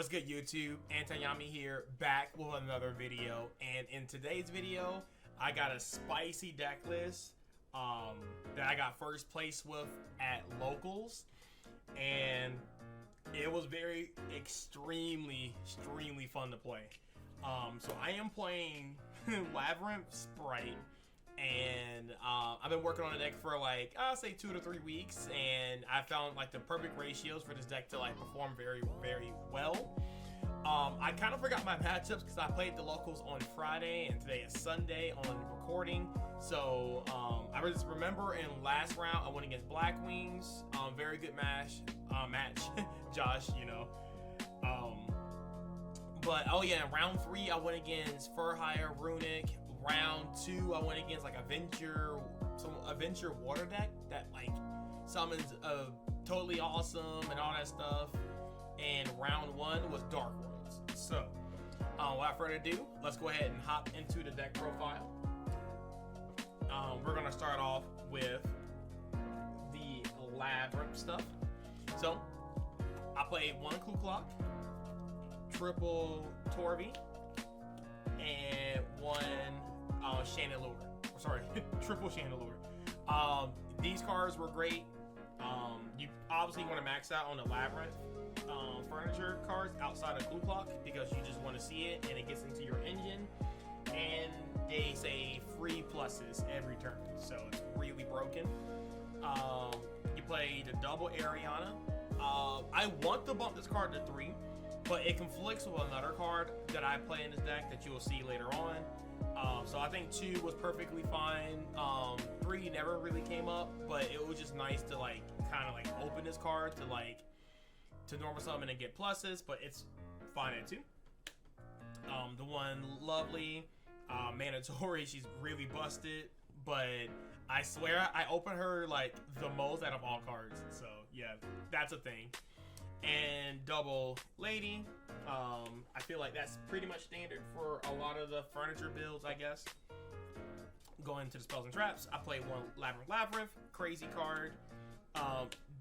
What's good, YouTube? Antayami here, back with another video. And in today's video, I got a spicy deck list that I got first place with at locals, and it was extremely fun to play. So I am playing Labrynth Spright, and I've been working on the deck for like, I'll say 2 to 3 weeks, and I found like the perfect ratios for this deck to like perform very well. I kind of forgot my matchups because I played the locals on Friday and today is Sunday on recording. So I just remember in last round I went against Black Wings, very good match, Josh, you know. But oh yeah, in round 3 I went against Furhire Runic. Round 2 I went against like some Adventure water deck that like summons totally awesome and all that stuff. And round 1 was Dark Worlds. So without further ado, let's go ahead and hop into the deck profile. We're gonna start off with the Labrynth stuff. So I played 1 Clue Clock, triple Torby, and 1 Chandelure. Sorry, triple Chandelure. These cards were great. You obviously want to max out on the Labrynth furniture cards outside of Clue Clock because you just want to see it and it gets into your engine, and they say free pluses every turn, so it's really broken. You play the double Ariana. I want to bump this card to 3, but it conflicts with another card that I play in this deck that you will see later on. So I think 2 was perfectly fine. 3 never really came up, but it was just nice to like kind of like open this card to normal summon and get pluses, but it's fine at 2. The one Lovely, mandatory, she's really busted, but I swear I open her like the most out of all cards, so yeah, that's a thing. And double Lady, I feel like that's pretty much standard for a lot of the furniture builds, I guess. Going to the spells and traps, I play 1 Labrynth, crazy card.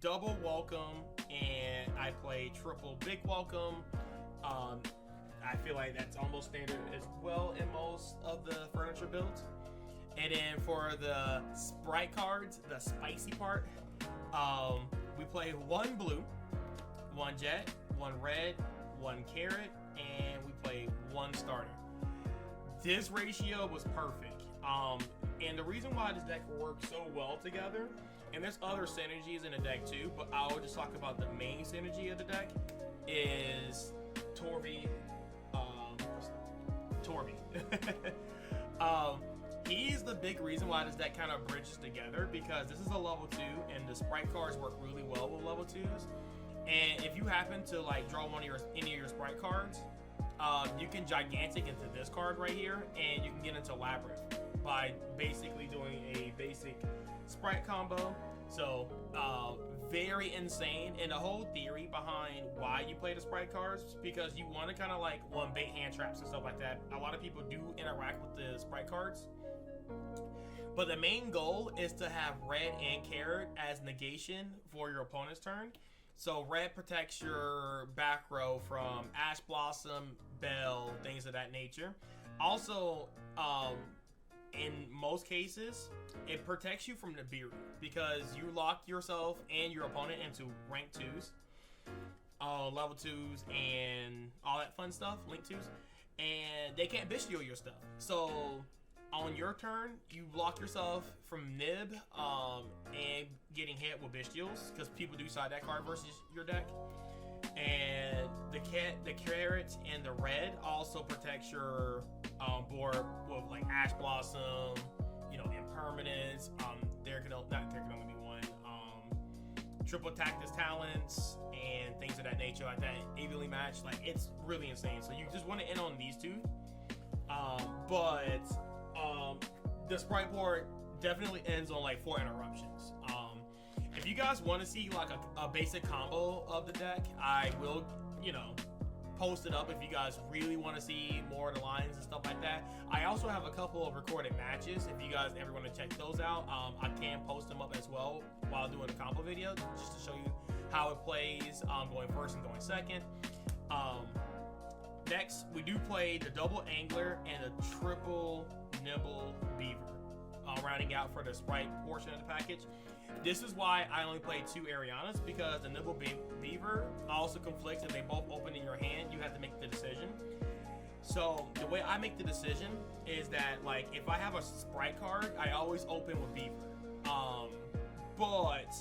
Double Welcome, and I play triple Big Welcome. I feel like that's almost standard as well in most of the furniture builds. And then for the Spright cards, the spicy part, we play 1 blue, 1 jet, 1 red, 1 carrot, and we play 1 starter. This ratio was perfect. And the reason why this deck works so well together, and there's other synergies in the deck too, but I'll just talk about the main synergy of the deck, is Torby. He's the big reason why this deck kind of bridges together, because this is a level 2 and the Spright cards work really well with level 2s. And if you happen to like draw any of your Spright cards, you can gigantic into this card right here, and you can get into Labrynth by basically doing a basic Spright combo. So very insane. And the whole theory behind why you play the Spright cards, because you want to kind of like bait hand traps and stuff like that. A lot of people do interact with the Spright cards, but the main goal is to have red and carrot as negation for your opponent's turn. So red protects your back row from Ash Blossom, Bell, things of that nature. Also, in most cases, it protects you from the Nibiru because you lock yourself and your opponent into rank 2s, level 2s, and all that fun stuff, link 2s, and they can't bestial your stuff. So on your turn, you block yourself from Nib and getting hit with bestials, because people do side that card versus your deck. And the carrot and the red also protects your board with like Ash Blossom, you know, Impermanence. There can only be 1. Triple Tactus Talents and things of that nature like that. Evenly matched, like it's really insane. So you just want to end on these 2. But the Spright board definitely ends on like 4 interruptions. If you guys want to see like a basic combo of the deck, I will, you know, post it up if you guys really want to see more of the lines and stuff like that. I also have a couple of recorded matches if you guys ever want to check those out. I can post them up as well while doing the combo video, just to show you how it plays, going first and going second. Um, Next, we do play the double angler and the triple nibble beaver, rounding out for the Spright portion of the package. This is why I only play 2 Arianas, because the nibble beaver also conflicts. If they both open in your hand, you have to make the decision. So the way I make the decision is that, like, if I have a Spright card, I always open with beaver. But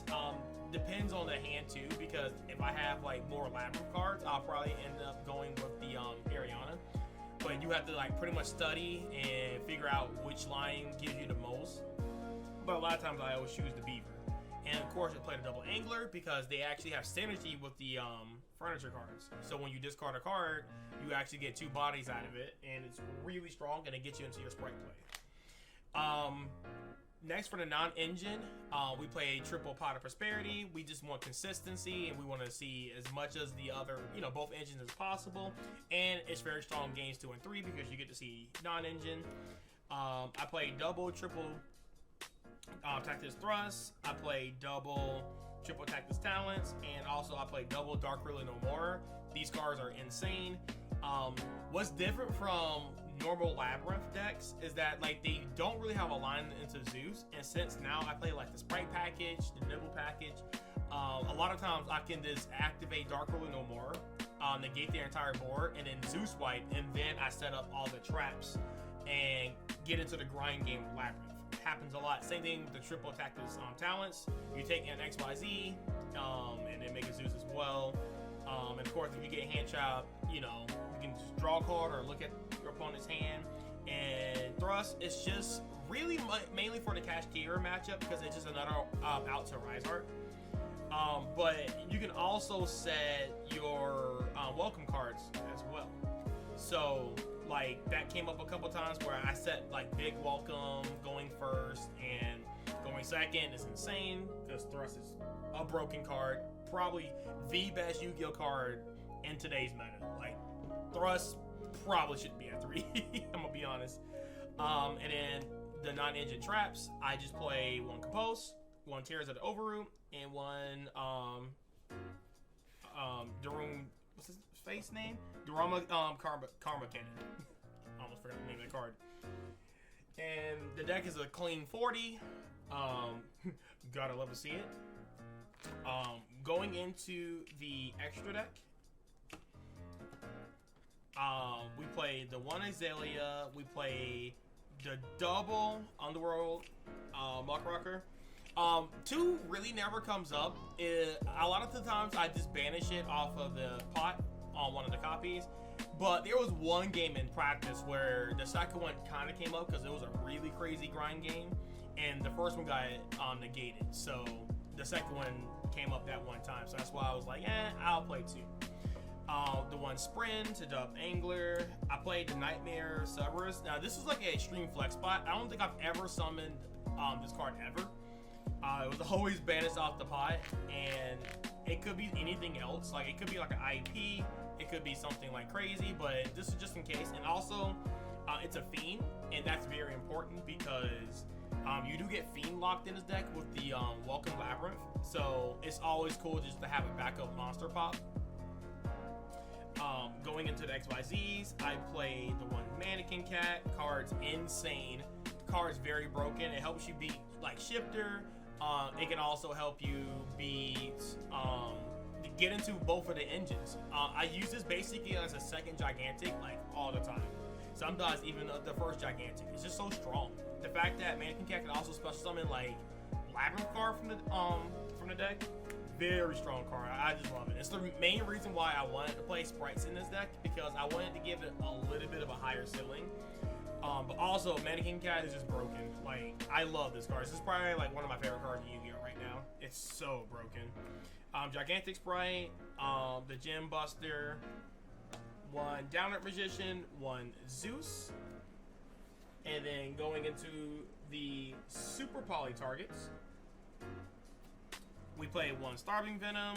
depends on the hand too, because if I have like more Labrynth cards, I'll probably end up going with the Ariana. But you have to like pretty much study and figure out which line gives you the most. But a lot of times I always choose the beaver. And of course I play the double angler because they actually have synergy with the furniture cards. So when you discard a card, you actually get 2 bodies out of it, and it's really strong, and it gets you into your Spright play. Next, for the non-engine, we play triple pot of prosperity. We just want consistency, and we want to see as much as the other, both engines as possible. And it's very strong games 2 and 3 because you get to see non-engine. I play double, triple Tactics Thrust. I play double, triple Tactics Talents, and also I play double Dark Ruler No More. These cards are insane. What's different from normal Labrynth decks is that like they don't really have a line into Zeus, and since now I play like the Spright package, the Nibble package, a lot of times I can just activate Dark Ruler No More, negate their entire board, and then Zeus wipe, and then I set up all the traps and get into the grind game with Labrynth. Happens a lot. Same thing with the triple Tactics Talents. You take an XYZ and then make a Zeus as well. And of course, if you get hand chopped, you can just draw a card or look at your opponent's hand. And Thrust is just really mainly for the Cashier matchup because it's just another out to Rise Art. But you can also set your welcome cards as well. So like that came up a couple times where I set like big welcome going first and going second is insane because Thrust is a broken card, probably the best Yu-Gi-Oh card in today's meta. Like Thrust probably shouldn't be at 3. I'm gonna be honest. And then the non-engine traps, I just play 1 Compose, 1 Tears of the Overroot, and 1 Darum, what's his face name? Durama Karma Cannon. Almost forgot the name of the card. And the deck is a clean 40. Gotta love to see it. Going into the extra deck, we play the 1 Azalea, we play the double Underworld Muckrocker. 2 really never comes up. A lot of the times I just banish it off of the pot on one of the copies. But there was one game in practice where the second one kind of came up because it was a really crazy grind game, and the first one got negated. So the second one came up that one time. So that's why I was like, I'll play 2. The 1 Sprint, the Dub Angler. I played the Nightmare Cerberus. Now this is like an extreme flex spot. I don't think I've ever summoned this card ever. It was always banished off the pot, and it could be anything else. Like it could be like an IP, it could be something like crazy, but this is just in case. And also, it's a Fiend, and that's very important because you do get Fiend locked in this deck with the Welcome Labrynth. So it's always cool just to have a backup monster pop. Going into the XYZs, I play the 1 Mannequin Cat. Card's insane. Card's very broken. It helps you beat like Shifter. It can also help you beat get into both of the engines. I use this basically as a second Gigantic like all the time. Sometimes even the first Gigantic. It's just so strong. The fact that Mannequin Cat can also special summon like Labrynth card from the deck, very strong card. I just love it. It's the main reason why I wanted to play Sprights in this deck, because I wanted to give it a little bit of a higher ceiling. But also, Mannequin Cat is just broken. Like, I love this card. This is probably like one of my favorite cards in Yu-Gi-Oh right now. It's so broken. Gigantic Spright, the Gem Buster, 1 Downert Magician, 1 Zeus, and then going into the Super Poly targets, we play 1 Starving Venom,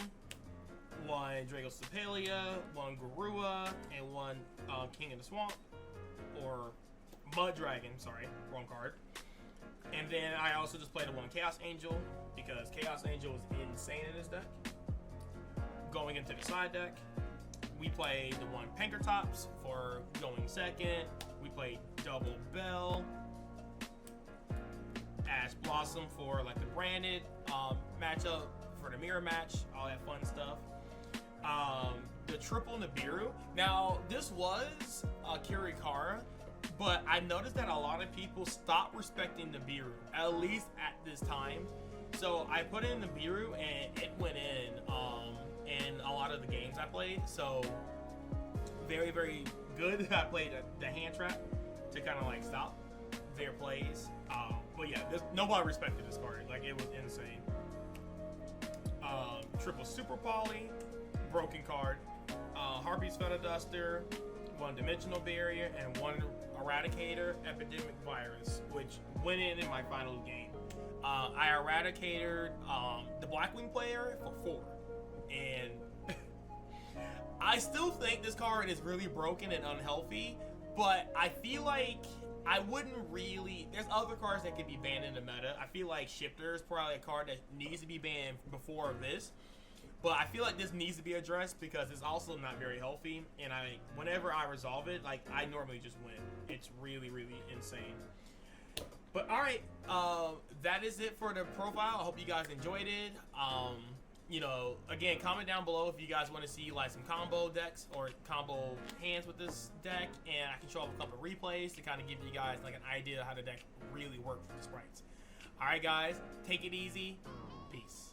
1 Dragocepalia, 1 Garua, and 1 King of the Swamp, or Mud Dragon, sorry, wrong card. And then I also just played a 1 Chaos Angel because Chaos Angel is insane in this deck. Going into the side deck, we played the one Pankertops for going second. We played Double Bell, Ash Blossom for like the branded matchup for the mirror match, all that fun stuff. The triple Nibiru. Now this was Kirikara, but I noticed that a lot of people stopped respecting Nibiru, at least at this time. So I put in Nibiru and it went in a lot of the games I played. So very, very good. I played the hand trap to kind of like stop their plays. But yeah, nobody respected this card. Like, it was insane. Triple Super Poly, broken card. Harpy's Feather Duster, one Dimensional Barrier, and one Eradicator Epidemic Virus, which went in my final game. I eradicated the Blackwing player for 4, and I still think this card is really broken and unhealthy, but I feel like I wouldn't really. There's other cards that could be banned in the meta. I feel like Shifter is probably a card that needs to be banned before this, but I feel like this needs to be addressed because it's also not very healthy. And whenever I resolve it, like, I normally just win. It's really, really insane. But all right, that is it for the profile. I hope you guys enjoyed it. You know, again, comment down below if you guys want to see like some combo decks or combo hands with this deck, and I can show up a couple of replays to kind of give you guys like an idea of how the deck really works with the sprites. All right, guys, take it easy. Peace.